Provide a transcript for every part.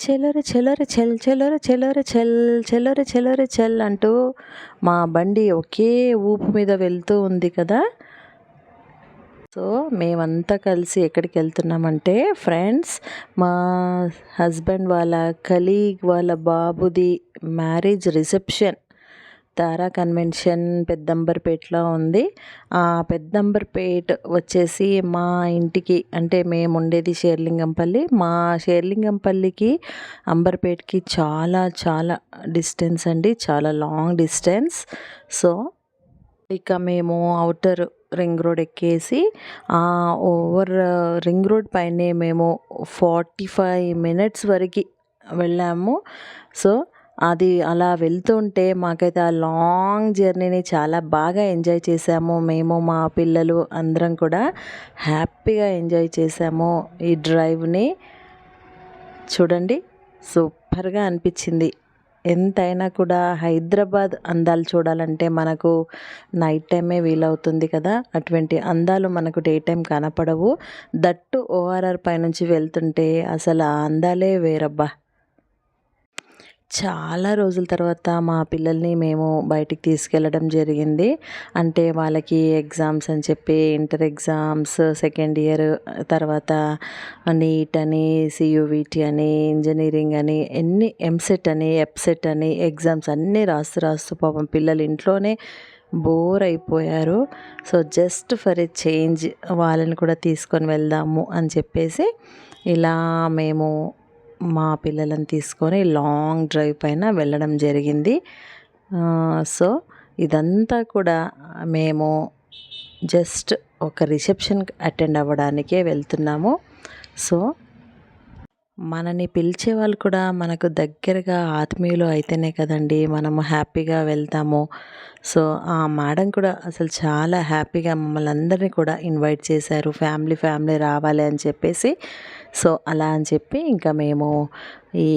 చెలరు చెలరు చెల్ చెలరు చెలరు చెల్ చెలరు చెలరు చెల్ అంటూ మా బండి ఒకే ఊపు మీద వెళ్తూ ఉంది కదా. సో మేమంతా కలిసి ఎక్కడికి వెళ్తున్నామంటే ఫ్రెండ్స్, మా హస్బెండ్ వాళ్ళ కలీగ్ వాళ్ళ బాబుది మ్యారేజ్ రిసెప్షన్ తారా కన్వెన్షన్ పెద్దంబర్పేటలో ఉంది. ఆ పెద్దంబర్పేట వచ్చేసి మా ఇంటికి, అంటే మేము ఉండేది షేర్లింగంపల్లి, మా షేర్లింగంపల్లికి అంబర్పేటకి చాలా చాలా డిస్టెన్స్ అండి, చాలా లాంగ్ డిస్టెన్స్. సో ఇక మేము అవుటర్ రింగ్ రోడ్ ఎక్కేసి ఓవర్ రింగ్ రోడ్ పైనే మేము 45 మినిట్స్ వరకు వెళ్ళాము. సో అది అలా వెళ్తుంటే మాకైతే ఆ లాంగ్ జర్నీని చాలా బాగా ఎంజాయ్ చేసాము. మేము మా పిల్లలు అందరం కూడా హ్యాపీగా ఎంజాయ్ చేసాము ఈ డ్రైవ్ని. చూడండి, సూపర్గా అనిపించింది. ఎంతైనా కూడా హైదరాబాద్ అందాలు చూడాలంటే మనకు నైట్ టైమే వీలవుతుంది కదా, అటువంటి అందాలు మనకు డే టైం కనపడవు. దట్టు ఓఆర్ఆర్ పైనుంచి వెళ్తుంటే అసలు ఆ అందాలే వేరబ్బా. చాలా రోజుల తర్వాత మా పిల్లల్ని మేము బయటికి తీసుకెళ్ళడం జరిగింది. అంటే వాళ్ళకి ఎగ్జామ్స్ అని చెప్పి, ఇంటర్ ఎగ్జామ్స్ సెకండ్ ఇయర్, తర్వాత నీట్ అని, సియూవిటి అని, ఇంజనీరింగ్ అని, ఎంసెట్ అని, ఎప్సెట్ అని ఎగ్జామ్స్ అన్నీ రాస్తూ రాస్తూ పాపం పిల్లలు ఇంట్లోనే బోర్ అయిపోయారు. So just for a change వాళ్ళని కూడా తీసుకొని వెళ్దాము అని చెప్పేసి ఇలా మేము మా పిల్లలను తీసుకొని లాంగ్ డ్రైవ్ పైన వెళ్ళడం జరిగింది. సో ఇదంతా కూడా మేము జస్ట్ ఒక రిసెప్షన్కి అటెండ్ అవ్వడానికే వెళ్తున్నాము. సో మనని పిలిచే వాళ్ళు కూడా మనకు దగ్గరగా ఆత్మీయులు అయితేనే కదండి మనము హ్యాపీగా వెళ్తాము. సో ఆ మేడం కూడా అసలు చాలా హ్యాపీగా మమ్మల్ని అందరినీ కూడా ఇన్వైట్ చేశారు, ఫ్యామిలీ రావాలి అని చెప్పేసి. సో అలా అని చెప్పి ఇంకా మేము ఈ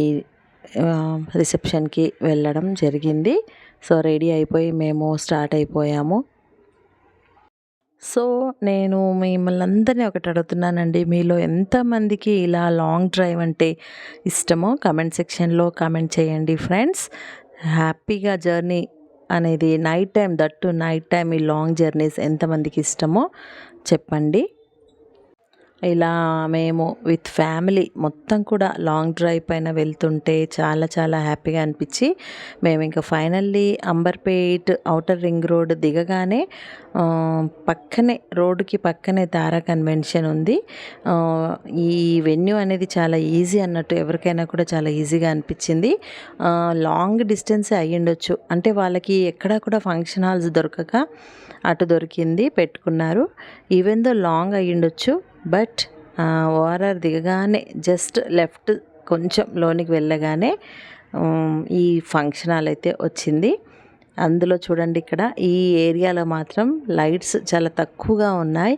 రిసెప్షన్కి వెళ్ళడం జరిగింది. సో రెడీ అయిపోయి మేము స్టార్ట్ అయిపోయాము. సో నేను మిమ్మల్ని అందరినీ ఒకటి అడుగుతున్నానండి, మీలో ఎంతమందికి ఇలా లాంగ్ డ్రైవ్ అంటే ఇష్టమో కమెంట్ సెక్షన్లో కామెంట్ చేయండి ఫ్రెండ్స్. హ్యాపీగా జర్నీ అనేది night time, that night time ఈ లాంగ్ జర్నీస్ ఎంతమందికి ఇష్టమో చెప్పండి. ఇలా మేము విత్ ఫ్యామిలీ మొత్తం కూడా లాంగ్ డ్రైవ్ పైన వెళ్తుంటే చాలా చాలా హ్యాపీగా అనిపించి మేము ఇంకా finally Amberpet outer ring road దిగగానే పక్కనే, రోడ్డుకి పక్కనే తారా కన్వెన్షన్ ఉంది. ఈ వెన్యూ అనేది చాలా ఈజీ అన్నట్టు, ఎవరికైనా కూడా చాలా ఈజీగా అనిపించింది. లాంగ్ డిస్టెన్సే అయ్యుండొచ్చు, అంటే వాళ్ళకి ఎక్కడా కూడా ఫంక్షన్ హాల్స్ దొరకక అటు దొరికింది పెట్టుకున్నారు. ఈవెన్ దో లాంగ్ అయ్యుండొచ్చు, బట్ ఓఆర్ఆర్ దిగగానే జస్ట్ లెఫ్ట్ కొంచెం లోనికి వెళ్ళగానే ఈ ఫంక్షన్ హాల్ అయితే వచ్చింది. అందులో చూడండి, ఇక్కడ ఈ ఏరియాలో మాత్రం లైట్స్ చాలా తక్కువగా ఉన్నాయి.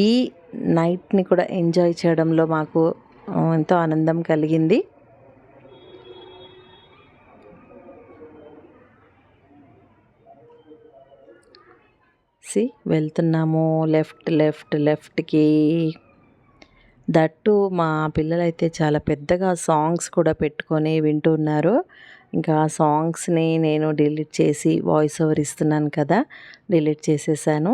ఈ నైట్ని కూడా ఎంజాయ్ చేయడంలో మాకు ఎంతో ఆనందం కలిగింది. వెళ్తున్నాము లెఫ్ట్కి. దట్టు మా పిల్లలైతే చాలా పెద్దగా సాంగ్స్ కూడా పెట్టుకొని వింటున్నారు. ఇంకా ఆ సాంగ్స్ని నేను డిలీట్ చేసి వాయిస్ ఓవర్ ఇస్తున్నాను కదా, డిలీట్ చేసేసాను.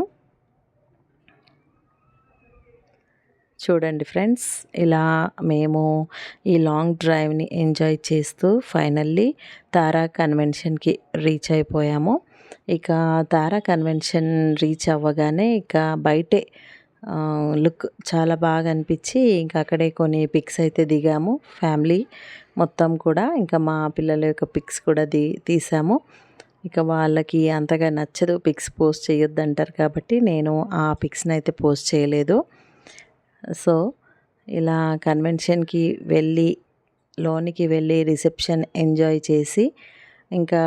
చూడండి ఫ్రెండ్స్, ఇలా మేము ఈ లాంగ్ డ్రైవ్ని ఎంజాయ్ చేస్తూ ఫైనల్లీ తారా కన్వెన్షన్కి రీచ్ అయిపోయాము. ఇక తారా కన్వెన్షన్ రీచ్ అవ్వగానే ఇక బయటే లుక్ చాలా బాగా అనిపించి ఇంకా అక్కడే కొన్ని పిక్స్ అయితే దిగాము ఫ్యామిలీ మొత్తం కూడా. ఇంకా మా పిల్లల యొక్క పిక్స్ కూడా తీసాము. ఇక వాళ్ళకి అంతగా నచ్చదు, పిక్స్ పోస్ట్ చేయొద్దు అంటారు కాబట్టి నేను ఆ పిక్స్ని అయితే పోస్ట్ చేయలేదు. సో ఇలా కన్వెన్షన్కి లోనికి వెళ్ళి రిసెప్షన్ ఎంజాయ్ చేసి, ఇంకా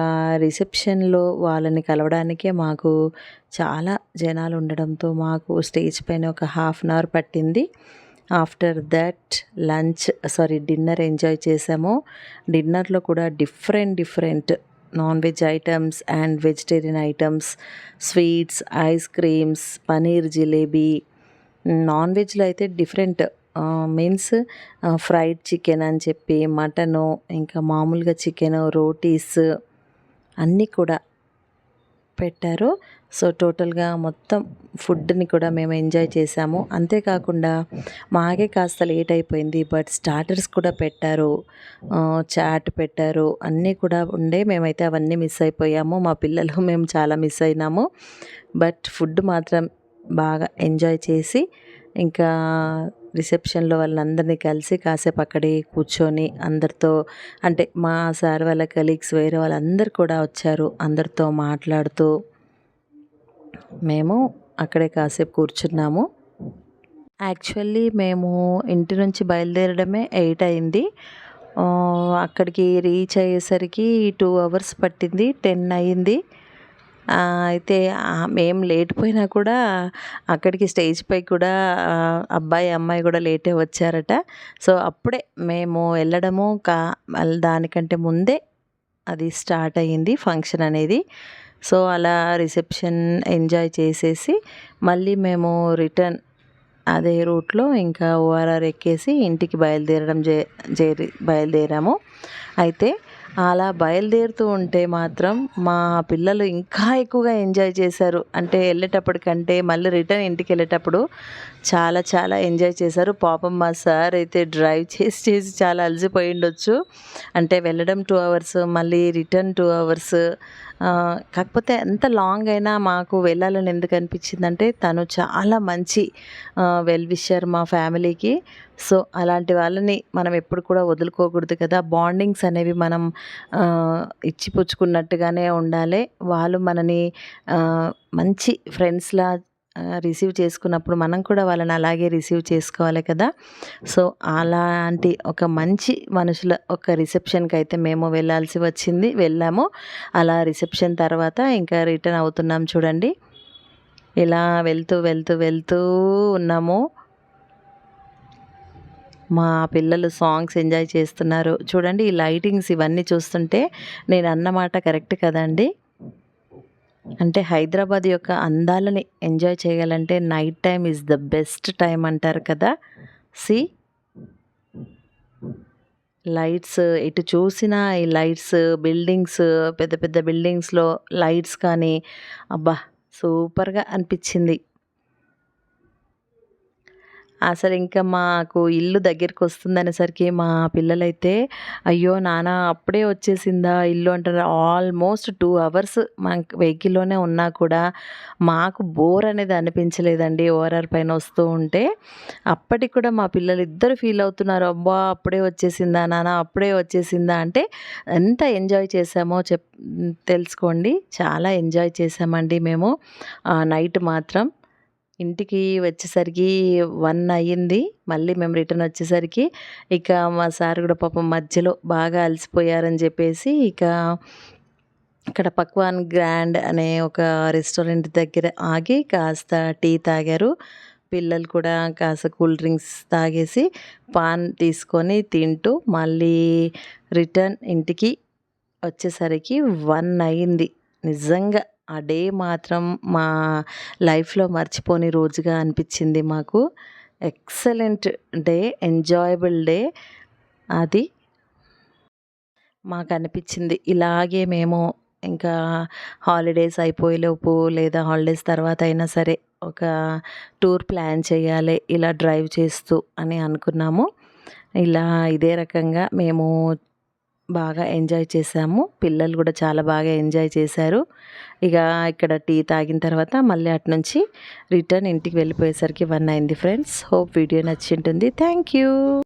రిసెప్షన్లో వాళ్ళని కలవడానికే మాకు చాలా జనాలు ఉండడంతో మాకు స్టేజ్ పైన ఒక హాఫ్ అన్ అవర్ పట్టింది. ఆఫ్టర్ దట్ డిన్నర్ ఎంజాయ్ చేసాము. డిన్నర్లో కూడా different non veg items and vegetarian items, sweets, ice creams, paneer jalebi. Non వెజ్లో అయితే డిఫరెంట్ మీన్స్ ఫ్రైడ్ చికెన్ అని చెప్పి మటను, ఇంకా మామూలుగా చికెను, రోటీస్ అన్నీ కూడా పెట్టారు. సో టోటల్గా మొత్తం ఫుడ్ని కూడా మేము ఎంజాయ్ చేసాము. అంతేకాకుండా మాకే కాస్త లేట్ అయిపోయింది, బట్ స్టార్టర్స్ కూడా పెట్టారు, చాట్ పెట్టారు, అన్నీ కూడా ఉండే. మేమైతే అవన్నీ మిస్ అయిపోయాము, మా పిల్లలు మేము చాలా మిస్ అయినాము. బట్ ఫుడ్ మాత్రం బాగా ఎంజాయ్ చేసి ఇంకా రిసెప్షన్లో వాళ్ళందరినీ కలిసి కాసేపు అక్కడే కూర్చొని అందరితో, అంటే మా సార్ వాళ్ళ కలీగ్స్ వేరే వాళ్ళందరూ కూడా వచ్చారు, అందరితో మాట్లాడుతూ మేము అక్కడే కాసేపు కూర్చున్నాము. యాక్చువల్లీ మేము ఇంటి నుంచి బయలుదేరడమే 8 అయింది. అక్కడికి రీచ్ అయ్యేసరికి 2 అవర్స్ పట్టింది, 10 అయింది. అయితే మేము లేట్ పోయినా కూడా అక్కడికి స్టేజ్‌పై కూడా అబ్బాయి, అమ్మాయి కూడా లేటే వచ్చారట. సో అప్పుడే మేము వెళ్ళడము మళ్ళీ దానికంటే ముందే అది స్టార్ట్ అయ్యింది ఫంక్షన్ అనేది. సో అలా రిసెప్షన్ ఎంజాయ్ చేసేసి మళ్ళీ మేము రిటర్న్ అదే రూట్లో ఇంకా ఓఆర్ఆర్ ఎక్కేసి ఇంటికి బయలుదేరాము. అయితే అలా బయలుదేరుతూ ఉంటే మాత్రం మా పిల్లలు ఇంకా ఎక్కువగా ఎంజాయ్ చేశారు. అంటే వెళ్ళేటప్పటికంటే మళ్ళీ రిటర్న్ ఇంటికి వెళ్ళేటప్పుడు చాలా చాలా ఎంజాయ్ చేశారు. పాపం మా సార్ అయితే డ్రైవ్ చేసి చేసి చాలా అలసిపోయి ఉండొచ్చు. అంటే వెళ్ళడం 2 అవర్స్, మళ్ళీ రిటర్న్ 2 అవర్స్. కాకపోతే ఎంత లాంగ్ అయినా మాకు వెళ్ళాలని ఎందుకు అనిపించిందంటే తను చాలా మంచి వెల్ విషర్ మా ఫ్యామిలీకి. సో అలాంటి వాళ్ళని మనం ఎప్పుడు కూడా వదులుకోకూడదు కదా. బాండింగ్స్ అనేవి మనం ఇచ్చిపుచ్చుకున్నట్టుగానే ఉండాలి. వాళ్ళు మనని మంచి ఫ్రెండ్స్లా రిసీవ్ చేసుకున్నప్పుడు మనం కూడా వాళ్ళని అలాగే రిసీవ్ చేసుకోవాలి కదా. సో అలాంటి ఒక మంచి మనుషుల ఒక రిసెప్షన్కి అయితే మేము వెళ్ళాము. అలా రిసెప్షన్ తర్వాత ఇంకా రిటర్న్ అవుతున్నాం. చూడండి, ఇలా వెళ్తూ ఉన్నాము. మా పిల్లలు సాంగ్స్ ఎంజాయ్ చేస్తున్నారు. చూడండి ఈ లైటింగ్స్ ఇవన్నీ చూస్తుంటే నేను అన్నమాట కరెక్ట్ కదండి. అంటే హైదరాబాద్ యొక్క అందాలని ఎంజాయ్ చేయాలంటే night time is the best time అంటారు కదా. సి లైట్స్ ఎటు చూసినా ఈ లైట్స్, బిల్డింగ్స్, పెద్ద పెద్ద బిల్డింగ్స్లో లైట్స్ కానీ అబ్బా సూపర్గా అనిపించింది. అసలు ఇంకా మాకు ఇల్లు దగ్గరికి వస్తుందనేసరికి మా పిల్లలైతే అయ్యో నాన్న అప్పుడే వచ్చేసిందా ఇల్లు అంటారు. ఆల్మోస్ట్ 2 అవర్స్ మనకి వెహికల్లోనే ఉన్నా కూడా మాకు బోర్ అనేది అనిపించలేదండి. ఓఆర్ఆర్ పైన వస్తూ ఉంటే అప్పటికి కూడా మా పిల్లలు ఇద్దరు ఫీల్ అవుతున్నారు, అబ్బా అప్పుడే వచ్చేసిందా నాన్న, అప్పుడే వచ్చేసిందా. అంటే ఎంత ఎంజాయ్ చేసామో తెలుసుకోండి. చాలా ఎంజాయ్ చేసామండి మేము. నైట్ మాత్రం ఇంటికి వచ్చేసరికి 1 అయ్యింది. మళ్ళీ మేము రిటర్న్ వచ్చేసరికి ఇక మా సార్ కూడా పాపం మధ్యలో బాగా అలసిపోయారని చెప్పేసి ఇక ఇక్కడ పక్వాన్ గ్రాండ్ అనే ఒక రెస్టారెంట్ దగ్గర ఆగి కాస్త టీ తాగారు. పిల్లలు కూడా కాస్త కూల్ డ్రింక్స్ తాగేసి పాన్ తీసుకొని తింటూ మళ్ళీ రిటర్న్ ఇంటికి వచ్చేసరికి 1 అయింది. నిజంగా ఆ డే మాత్రం మా లైఫ్లో మర్చిపోని రోజుగా అనిపించింది మాకు. ఎక్సలెంట్ డే, ఎంజాయబుల్ డే అది మాకు అనిపించింది. ఇలాగే మేము ఇంకా హాలిడేస్ అయిపోయేలోపు లేదా హాలిడేస్ తర్వాత అయినా సరే ఒక టూర్ ప్లాన్ చేయాలి ఇలా డ్రైవ్ చేస్తూ అని అనుకున్నాము. ఇలా ఇదే రకంగా మేము బాగా ఎంజాయ్ చేసాము. పిల్లలు కూడా చాలా బాగా ఎంజాయ్ చేశారు. ఇక ఇక్కడ టీ తాగిన తర్వాత మళ్ళీ అటు నుంచి రిటర్న్ ఇంటికి వెళ్ళిపోయేసరికి 1 అయింది ఫ్రెండ్స్. హోప్ వీడియో నచ్చి ఉంటుంది. Thank you.